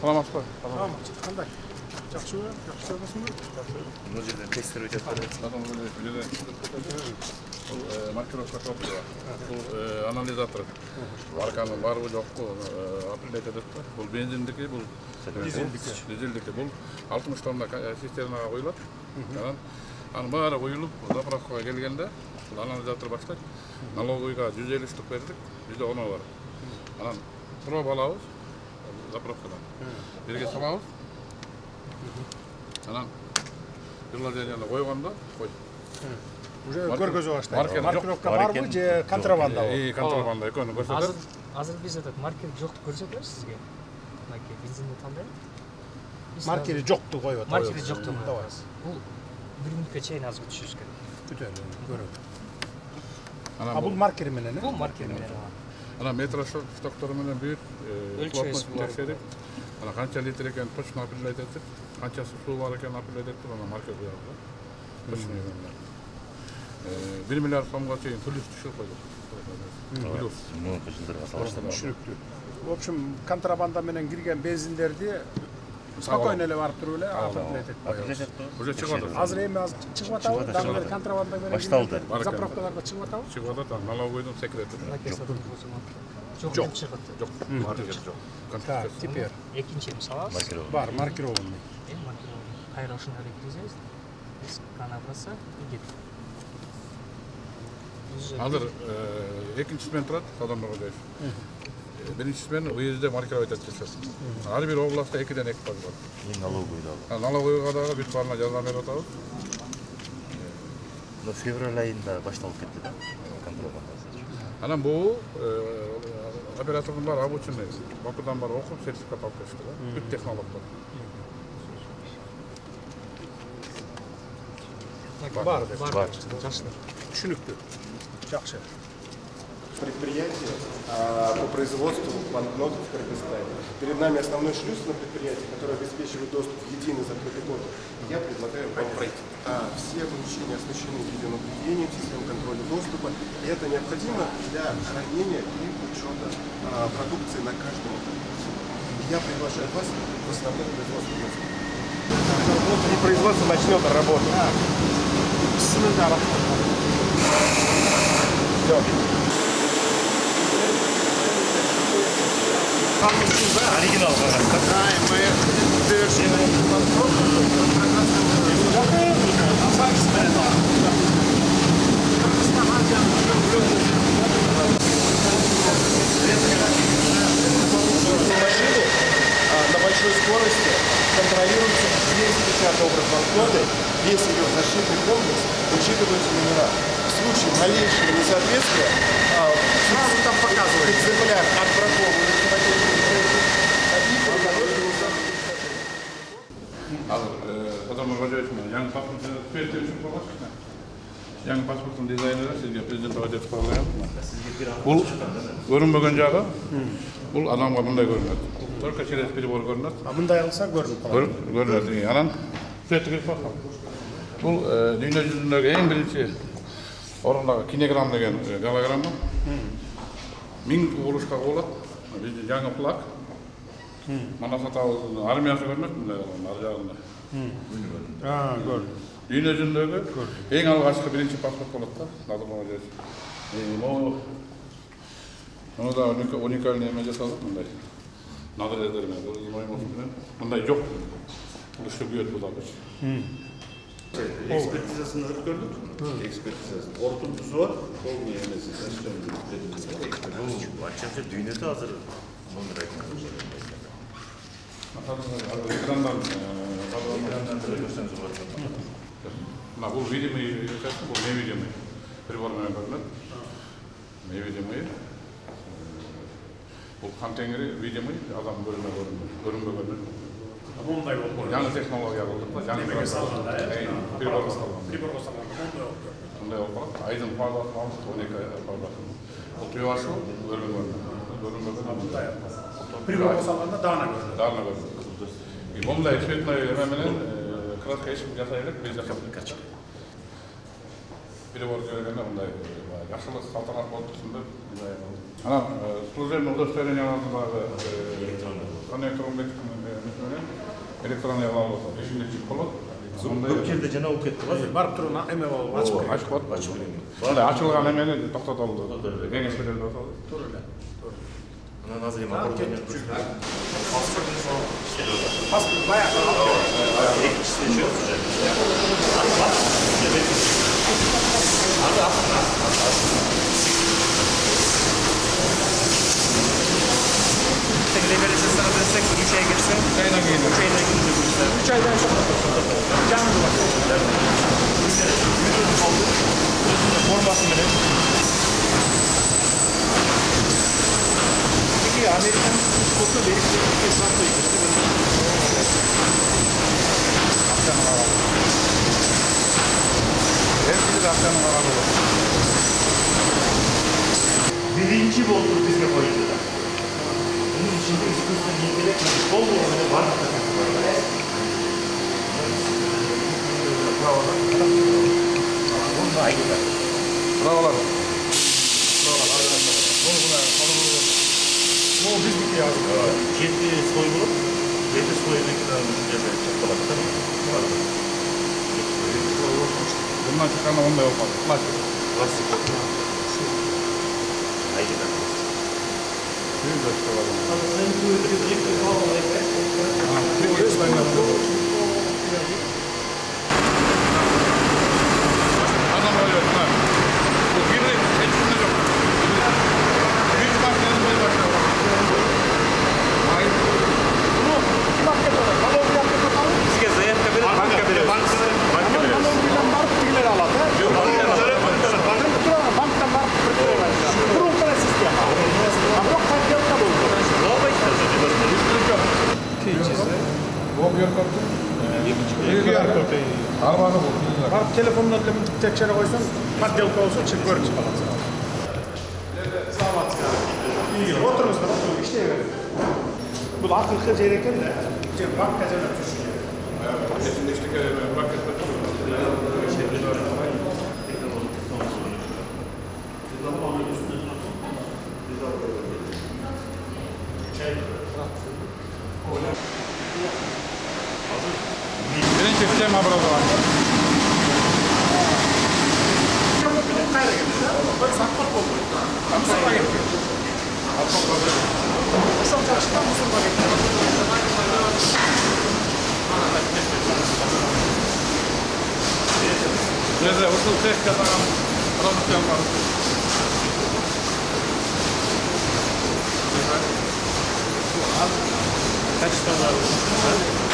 Саламатсызбы? Саламатсыз. Кандай? Жакшыбы? Жакшы жолдосуңбу? Бул жерде текстер өтөт. Бул маркировка топту. Бул анализатор. Марканын барбы жокпу? Определять этет. Бул бензиндики, бул дизелдики. Бул 60 тонна цистернага коюлат. Анын баары коюлуп, заправкага келгенде, бул анализатор баштайт. Налоговыйга 150 штук бердик, 110 бар. Анан проба алабыз заправкадан. Жерге салабыз. Анан приложениени койгондо, кой. Уже көргөзө баштайт. Маркировка барбы же контрабандабы? Контрабанда экөөнү көрсөтөт. Азыр биз этот маркер жокту көрсөтөбүз сизге. Мынакей бензинди тандайбы. Маркери жокту коюп атабыз. Маркери жокту коюбуз. Бул 1 мүнөткө чейин азыр күтүшүбүз керек. Күтөлү, көрөт. Анан Бул маркер менен, Бул маркер менен. Анан метроштоктору менен бүт плотность текшерип, анан канча литр экенин точно определять этип, канчасы суу бар экенин определять этип, анан маркер коёбуз. Точно менен. 1 миллиард сомго чейин плюс түшүп койдук. Плюс. Муну жылдарга салыштырып. Түшүнүктүү. В общем, контрабанда менен кирген бензиндерди спокойно эле барып туруп эле определять этип коебуз. Уже чыгып атат. Азыр эми чыгып атабы, дагы бир контрабанда менен башталды. Заправкаларга чыгып атабы? Чыгып атат, налоговыйдын секрети. Жок. Жок. Маркер жок. Так, теперь Экинчи салабыз. бар, маркированный. Маркировка. Кайра ушундай эле киргизебиз. Биз крана басса кетет. Азыр экинчи смен турат, адамдар коёбуз. Биринчи смен уездде маркировать этишет. Ар бир областта 2ден 2 бар. Налоговыйда. Налоговыйга дагы бүт баарына жаза берип атабыз. Февраль айында башталып кетти да контрабандасы. Анан бул оператордун баары обученный. Бакыдан бар окуп, сертификат алып келишти да. Бүт технологдор. Бар. Жакшы. Түшүнүктүү. Жакшы. Предприятие по производству банкнот в Кыргызстане. Перед нами основной шлюз на предприятие, который обеспечивает доступ в единый закрытый код. Я предлагаю вам пройти. Все помещения оснащены видеонаблюдением, системой контроля доступа. И это необходимо для хранения и учета продукции на каждом этапе. Я приглашаю вас в основное производство. И производство начнет работать. Все. Оригинал. Машину на большой скорости контролируется весь печатный образ банкноты, весь ее защитный комплекс, учитываются номера. В случае малейшего несоответствия сразу там показывает экземпляр отбраковывается на Жаңы паспорттун дизайнери сизге президент өтөтүп коюлган. Бул көрүнбөгөн жагы. Бул адамга мындай көрүнөт. Только через перебор көрүнөт. Мындай алса көрүнүп калат. Көрүнөт. Анан светке бакам. Бул дүйнө жүзүндөгү эң биринчи орундагы кинеграмм деген голограмма. 1000 урушка болот. Бизде жаңы флаг. Мана сатабыз армиясы көрүнөт мындай ар жагында. Көрдүм. Дүйнө жүзүндөгү эң алгачкы биринчи паспорт болот да. Надырмага жер. Муну да уникальный эме жасалат мындай. Надырлер менен, мындай жок. Бул шүгүйөт булабыз. Экспертизасын өткөрдүк. Экспертизасын. Кортундусу бар. Полный эмеси. Бул ачыкча дүйнөдө азыр мындай Экрандан көрсөңүз болот. бул видимый, бул невидимый. Прибор менен көрүнөт. Невидимый. Бул контейнери видимый, адам көрүнбөгөн. Мындай болуп калат. Жаңы технология болуп да, жаңы прибор салган. Мындай болуп калат. Айдын фазасы 12 фазасы. Бул түйөбашы көрүнбөгөн. Прибор салганда даана көрүнөт. Дарына көрүнөт. Мындай цветной эме менен краска ешким жасай элек, биз жасап перебор жөнүндө мындай жакшылык салтанат болуп турсун деп. Анан служебный удостоверенияларды дагы коннектор elektronniya kılavuz olsa, içinde çip olur. Көп жерде жана болуп кетти го. Барып туруп эме болуп ачып коюп. Açık var. Sonda açılgan emeni toxtatıldı. Kеңеш берildi olsa. Туруп эле. Анан азыр эми оборудование Паспорт баягы Teklemelisini desek 3 ay geçsin. 3 aydan geliyor. 3 aydan geliyor. 3 aydan çok canlı var. Forması mene. Peki Amerikan koku değiştirmek hesapta işte. Hepsi akşam karalı olur. Birinci boldur bizge koyuldu da. Bunun içinde üstünden yengelerek bol oranı var mı takıntı var? Bunun da aynı var. Bravolar. Bu bizdeki yazı. Kendi soygulup, kendi soyuna kadar mücadele çakalattı mı? Var mı? Bundan çıkan onda yok. Plastik. Plastik yok. Aynı var. Büyük de işte var. Adam oluyor. Bu biri hepsinde yok. Büyük markanın bir başına var. Hayır. Bunu market olarak, balon yapıp alalım. Bizge zayatta bir banka veriyoruz. Banka veriyoruz. Balon bilen barıp bilgileri alalım. Banktan barıp bilgileri alalım. Kurul kadar sistem. Ama yok kartiyakta buldu. Bu bir kartı. Bir kartı. Arabada bu. Barıp telefonla tekşere koysan kartiyakta olsa çık görüntü falan. Oturunuz da oturun işte verin. Bu akıllı şeylerken de banka cana düşüyor. Kesin işte pakette. Birinci sistem образования. Satmak oldu. Mustafa getirdi. Uşak çalıştan Mustafa getirdi. Neyse, usul tek kazanan prodüksiyon var. Kaç tane var?